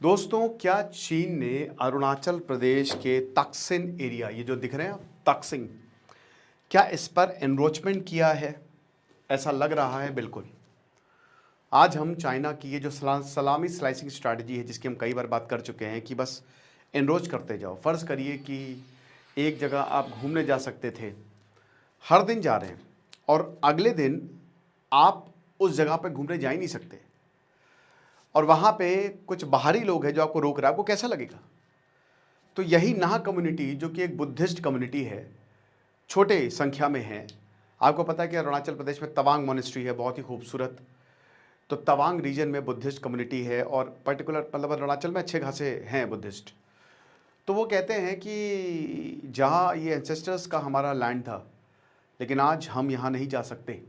दोस्तों, क्या चीन ने अरुणाचल प्रदेश के तकसिन एरिया, ये जो दिख रहे हैं आप, तकसिंग, क्या इस पर एनरोचमेंट किया है? ऐसा लग रहा है बिल्कुल। आज हम चाइना की ये जो सलामी स्लाइसिंग स्ट्रैटेजी है, जिसकी हम कई बार बात कर चुके हैं कि बस एनरोच करते जाओ। फ़र्ज़ करिए कि एक जगह आप घूमने जा सकते थे, हर दिन जा रहे हैं, और अगले दिन आप उस जगह पे घूमने जा ही नहीं सकते, और वहाँ पे कुछ बाहरी लोग हैं जो आपको रोक रहा है। आपको कैसा लगेगा? तो यही नाह कम्युनिटी, जो कि एक बुद्धिस्ट कम्युनिटी है, छोटे संख्या में है। आपको पता है कि अरुणाचल प्रदेश में तवांग मोनेस्ट्री है, बहुत ही खूबसूरत। तो तवांग रीजन में बुद्धिस्ट कम्युनिटी है, और पर्टिकुलर मतलब अरुणाचल में अच्छे खासे हैं बुद्धिस्ट। तो वो कहते हैं कि जहाँ ये एंसेस्टर्स का हमारा लैंड था, लेकिन आज हम यहाँ नहीं जा सकते।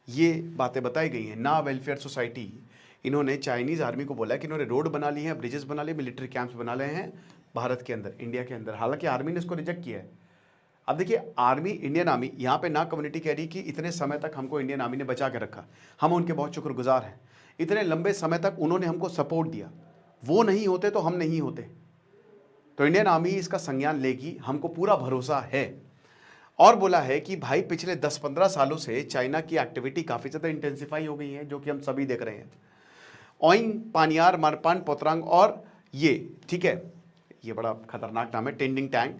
ये बातें बताई गई हैं। ना वेलफेयर सोसाइटी, इन्होंने चाइनीज़ आर्मी को बोला है कि इन्होंने रोड बना ली है, ब्रिजेस बना लिए, मिलिट्री कैंप्स बना लिए हैं भारत के अंदर, इंडिया के अंदर। हालांकि आर्मी ने इसको रिजेक्ट किया है। अब देखिए, आर्मी, इंडियन आर्मी, यहाँ पे ना कम्युनिटी कह रही कि इतने समय तक हमको इंडियन आर्मी ने बचा के रखा, हम उनके बहुत शुक्रगुजार हैं। इतने लंबे समय तक उन्होंने हमको सपोर्ट दिया, वो नहीं होते तो हम नहीं होते। तो इंडियन आर्मी इसका संज्ञान लेगी, हमको पूरा भरोसा है। और बोला है कि भाई पिछले 10-15 सालों से चाइना की एक्टिविटी काफ़ी ज़्यादा इंटेंसिफाई हो गई है, जो कि हम सभी देख रहे हैं। ओइंग, पानियार, मारपान, पोतरांग, और ये, ठीक है, ये बड़ा खतरनाक नाम है, टेंडिंग टैंग।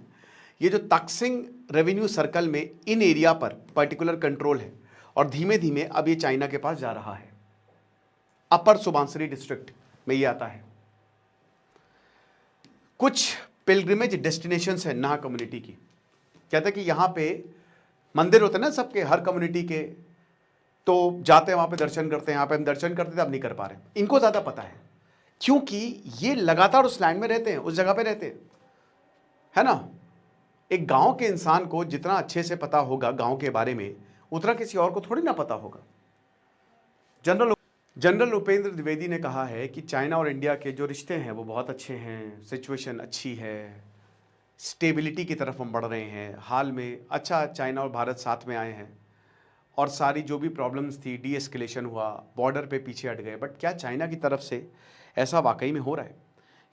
ये जो तकसिंग रेवेन्यू सर्कल में इन एरिया पर पर्टिकुलर कंट्रोल है, और धीमे धीमे अब ये चाइना के पास जा रहा है। अपर सुबानसिरी डिस्ट्रिक्ट में ये आता है। कुछ पिलग्रिमेज डेस्टिनेशंस है नाह कम्युनिटी की। कहते हैं कि यहाँ पे मंदिर होते हैं ना सबके, हर कम्युनिटी के, तो जाते हैं वहाँ पे दर्शन करते हैं। यहाँ पे हम दर्शन करते थे, अब नहीं कर पा रहे। इनको ज़्यादा पता है, क्योंकि ये लगातार उस लैंड में रहते हैं, उस जगह पे रहते हैं, है ना। एक गांव के इंसान को जितना अच्छे से पता होगा गांव के बारे में, उतना किसी और को थोड़ी ना पता होगा। जनरल उपेंद्र द्विवेदी ने कहा है कि चाइना और इंडिया के जो रिश्ते हैं वो बहुत अच्छे हैं, सिचुएशन अच्छी है, स्टेबिलिटी की तरफ हम बढ़ रहे हैं। हाल में अच्छा चाइना और भारत साथ में आए हैं, और सारी जो भी प्रॉब्लम्स थी, डी एस्केलेशन हुआ, बॉर्डर पे पीछे हट गए। बट क्या चाइना की तरफ से ऐसा वाकई में हो रहा है?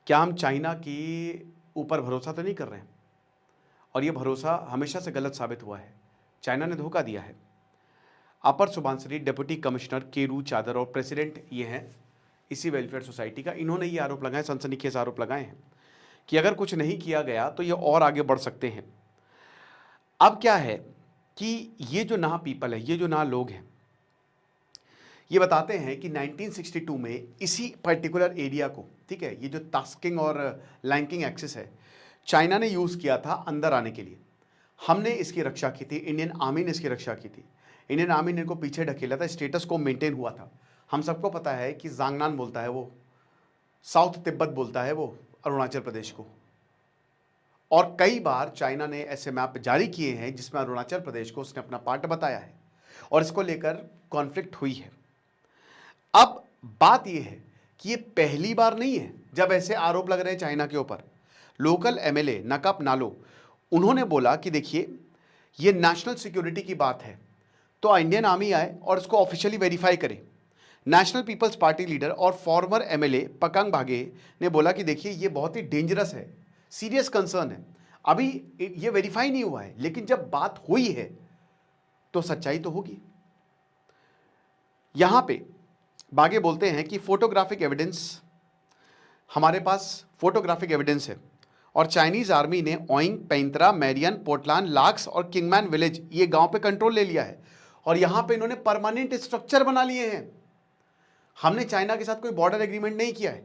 क्या हम चाइना की ऊपर भरोसा तो नहीं कर रहे हैं? और ये भरोसा हमेशा से गलत साबित हुआ है। चाइना ने धोखा दिया है। अपर सुबानसिरी डिप्टी कमिश्नर केरू चादर और प्रेसिडेंट ये हैं इसी वेलफेयर सोसाइटी का, इन्होंने ये आरोप लगाए, सनसनीखेज आरोप लगाए हैं कि अगर कुछ नहीं किया गया तो ये और आगे बढ़ सकते हैं। अब क्या है कि ये जो ना पीपल है, ये जो ना लोग हैं, ये बताते हैं कि 1962 में इसी पर्टिकुलर एरिया को, ठीक है, ये जो टास्किंग और लैंकिंग एक्सिस है, चाइना ने यूज़ किया था अंदर आने के लिए। हमने इसकी रक्षा की थी, इंडियन आर्मी ने इसकी रक्षा की थी। इंडियन आर्मी ने इनको पीछे ढकेला था, स्टेटस को मेंटेन हुआ था। हम सबको पता है कि जांगनान बोलता है वो, साउथ तिब्बत बोलता है वो अरुणाचल प्रदेश को। और कई बार चाइना ने ऐसे मैप जारी किए हैं जिसमें अरुणाचल प्रदेश को उसने अपना पार्ट बताया है, और इसको लेकर कॉन्फ्लिक्ट हुई है। अब बात यह है कि ये पहली बार नहीं है जब ऐसे आरोप लग रहे हैं चाइना के ऊपर। लोकल एमएलए नकाप नालो, उन्होंने बोला कि देखिए, ये नेशनल सिक्योरिटी की बात है, तो इंडियन आर्मी आए और इसको ऑफिशियली वेरीफाई करे। नेशनल पीपल्स पार्टी लीडर और फॉर्मर एमएलए पकांग भागे ने बोला कि देखिए, ये बहुत ही डेंजरस है, सीरियस कंसर्न है। अभी ये वेरीफाई नहीं हुआ है, लेकिन जब बात हुई है तो सच्चाई तो होगी। यहां पे बागे बोलते हैं कि फोटोग्राफिक एविडेंस, हमारे पास फोटोग्राफिक एविडेंस है, और चाइनीज आर्मी ने ओइंग, पैंतरा, मैरियन, पोर्टलान, लाक्स और किंगमैन विलेज, ये गांव पे कंट्रोल ले लिया है, और यहां पे इन्होंने परमानेंट स्ट्रक्चर बना लिए हैं। हमने चाइना के साथ कोई बॉर्डर एग्रीमेंट नहीं किया है,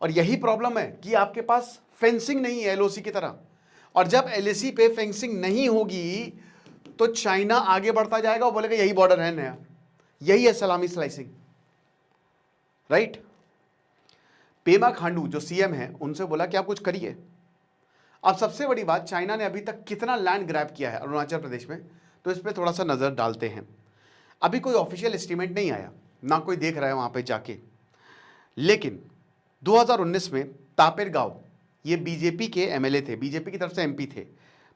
और यही प्रॉब्लम है कि आपके पास फेंसिंग नहीं है एलओसी की तरह। और जब एलओसी पे फेंसिंग नहीं होगी तो चाइना आगे बढ़ता जाएगा और बोलेगा यही बॉर्डर है नया, यही है सलामी स्लाइसिंग, राइट। पेमा खांडू जो सीएम है, उनसे बोला कि आप कुछ करिए। अब सबसे बड़ी बात, चाइना ने अभी तक कितना लैंड ग्रैब किया है अरुणाचल प्रदेश में, तो इस पर थोड़ा सा नजर डालते हैं। अभी कोई ऑफिशियल एस्टीमेट नहीं आया, ना कोई देख रहा है वहां पे जाके, लेकिन 2019 में तापेर गांव, ये बीजेपी के एमएलए थे, बीजेपी की तरफ से एमपी थे,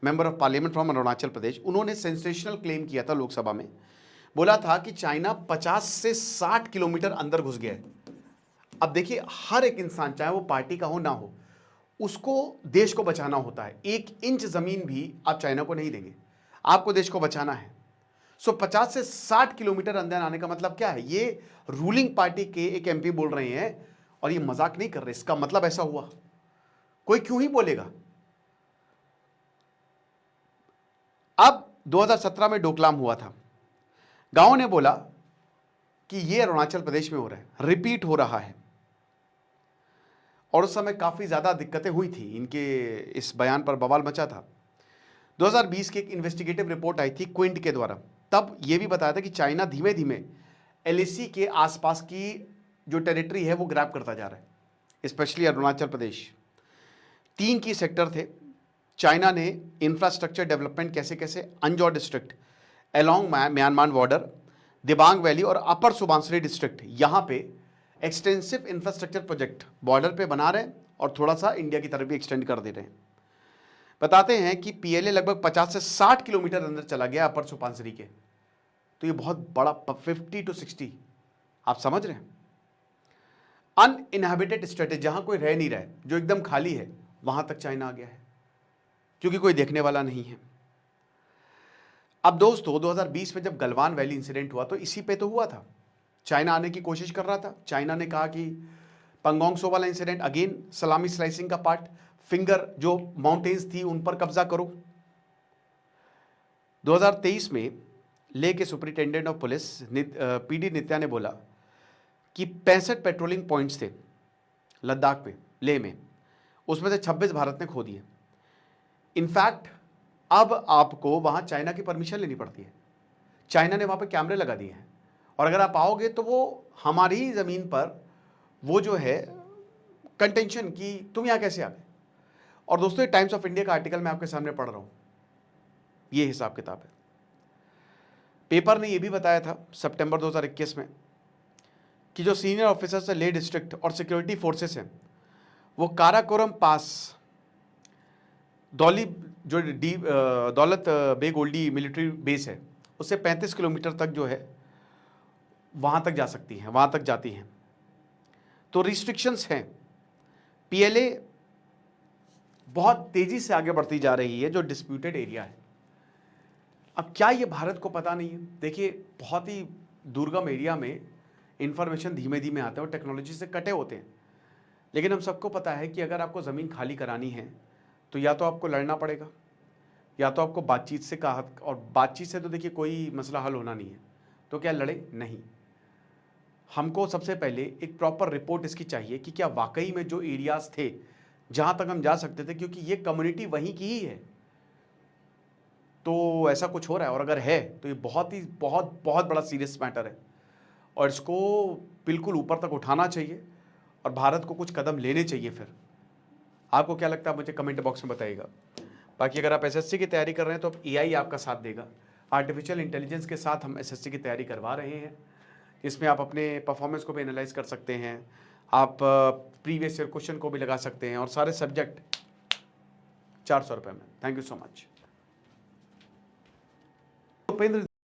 member of parliament from Arunachal Pradesh, उन्होंने सेंसेशनल क्लेम किया था लोकसभा में। बोला था कि चाइना 50 से 60 किलोमीटर अंदर घुस गया है। अब देखिए, हर एक इंसान, चाहे वो पार्टी का हो ना हो, उसको देश को बचाना होता है। 1 इंच जमीन भी आप चाइना को नहीं देंगे, आपको देश को बचाना है। सो 50 से 60 किलोमीटर अंदर आने का मतलब क्या है? ये रूलिंग पार्टी के एक एमपी बोल रहे हैं और ये मजाक नहीं कर रहे। इसका मतलब ऐसा हुआ, कोई क्यों ही बोलेगा। अब 2017 में डोकलाम हुआ था, गांव ने बोला कि ये अरुणाचल प्रदेश में हो रहा है, रिपीट हो रहा है। और उस समय काफी ज्यादा दिक्कतें हुई थी, इनके इस बयान पर बवाल मचा था। 2020 की एक इन्वेस्टिगेटिव रिपोर्ट आई थी क्विंट के द्वारा, तब यह भी बताया था कि चाइना धीमे धीमे एलएसी के आसपास की जो टेरिटरी है वो ग्रैब करता जा रहा है, स्पेशली अरुणाचल प्रदेश। 3 की सेक्टर थे। चाइना ने इंफ्रास्ट्रक्चर डेवलपमेंट कैसे कैसे Anjaw district along Myanmar border, Dibang valley और अपर सुबानसिरी डिस्ट्रिक्ट, यहां पे एक्सटेंसिव इंफ्रास्ट्रक्चर प्रोजेक्ट बॉर्डर पे बना रहे हैं और थोड़ा सा इंडिया की तरफ भी एक्सटेंड कर दे रहे हैं। बताते हैं कि पीएलए लगभग 50 से 60 किलोमीटर अंदर चला गया अपर सुबानसिरी के। तो ये बहुत बड़ा 50 to 60, आप समझ रहे हैं। अनइनहेबिटेड स्टेट, जहां कोई रह नहीं रहा है, जो एकदम खाली है, वहां तक चाइना आ गया है क्योंकि कोई देखने वाला नहीं है। अब दोस्तों, 2020 में जब गलवान वैली इंसिडेंट हुआ तो इसी पे तो हुआ था। चाइना आने की कोशिश कर रहा था। चाइना ने कहा कि पंगोंग सो वाला इंसिडेंट, अगेन सलामी स्लाइसिंग का पार्ट, फिंगर जो माउंटेन्स थी उन पर कब्जा करो। 2023 में लेह के सुपरिटेंडेंट ऑफ पुलिस पीडी नित्या ने बोला कि 65 पेट्रोलिंग पॉइंट्स थे लद्दाख में, लेह में, उसमें से 26 भारत ने खो दिए। इनफैक्ट अब आपको वहां चाइना की परमिशन लेनी पड़ती है। चाइना ने वहां पर कैमरे लगा दिए हैं और अगर आप आओगे तो वो हमारी ही जमीन पर वो जो है कंटेंशन कि तुम यहां कैसे आ गए। और दोस्तों, ये टाइम्स ऑफ इंडिया का आर्टिकल मैं आपके सामने पढ़ रहा हूं, ये हिसाब किताब है। पेपर ने यह भी बताया था सितंबर 2021 में कि जो सीनियर ऑफिसर्स है ले डिस्ट्रिक्ट और सिक्योरिटी फोर्सेस हैं, वो काराकोरम पास जो दौलत बेग ओल्डी मिलिट्री बेस है, उससे 35 किलोमीटर तक जो है वहां तक जा सकती हैं, वहां तक जाती हैं। तो रिस्ट्रिक्शंस हैं। पीएलए बहुत तेजी से आगे बढ़ती जा रही है, जो डिस्प्यूटेड एरिया है। अब क्या ये भारत को पता नहीं है? देखिए, बहुत ही दुर्गम एरिया में इंफॉर्मेशन धीमे धीमे आते हैं और टेक्नोलॉजी से कटे होते हैं। लेकिन हम सबको पता है कि अगर आपको ज़मीन खाली करानी है तो या तो आपको लड़ना पड़ेगा या तो आपको बातचीत से कहा, और बातचीत से तो देखिए कोई मसला हल होना नहीं है। तो क्या लड़े? नहीं। हमको सबसे पहले एक प्रॉपर रिपोर्ट इसकी चाहिए कि क्या वाकई में जो एरियाज थे जहां तक हम जा सकते थे, क्योंकि ये कम्युनिटी वहीं की ही है, तो ऐसा कुछ हो रहा है। और अगर है तो ये बहुत बहुत बड़ा सीरियस मैटर है और इसको बिल्कुल ऊपर तक उठाना चाहिए और भारत को कुछ कदम लेने चाहिए। फिर आपको क्या लगता है मुझे कमेंट बॉक्स में बताइएगा। बाकी अगर आप एसएससी की तैयारी कर रहे हैं तो एआई आपका साथ देगा। आर्टिफिशियल इंटेलिजेंस के साथ हम एसएससी की तैयारी करवा रहे हैं, इसमें आप अपने परफॉर्मेंस को भी एनालाइज कर सकते हैं, आप प्रीवियस ईयर क्वेश्चन को भी लगा सकते हैं और सारे सब्जेक्ट 400 रुपये में। Thank you so much.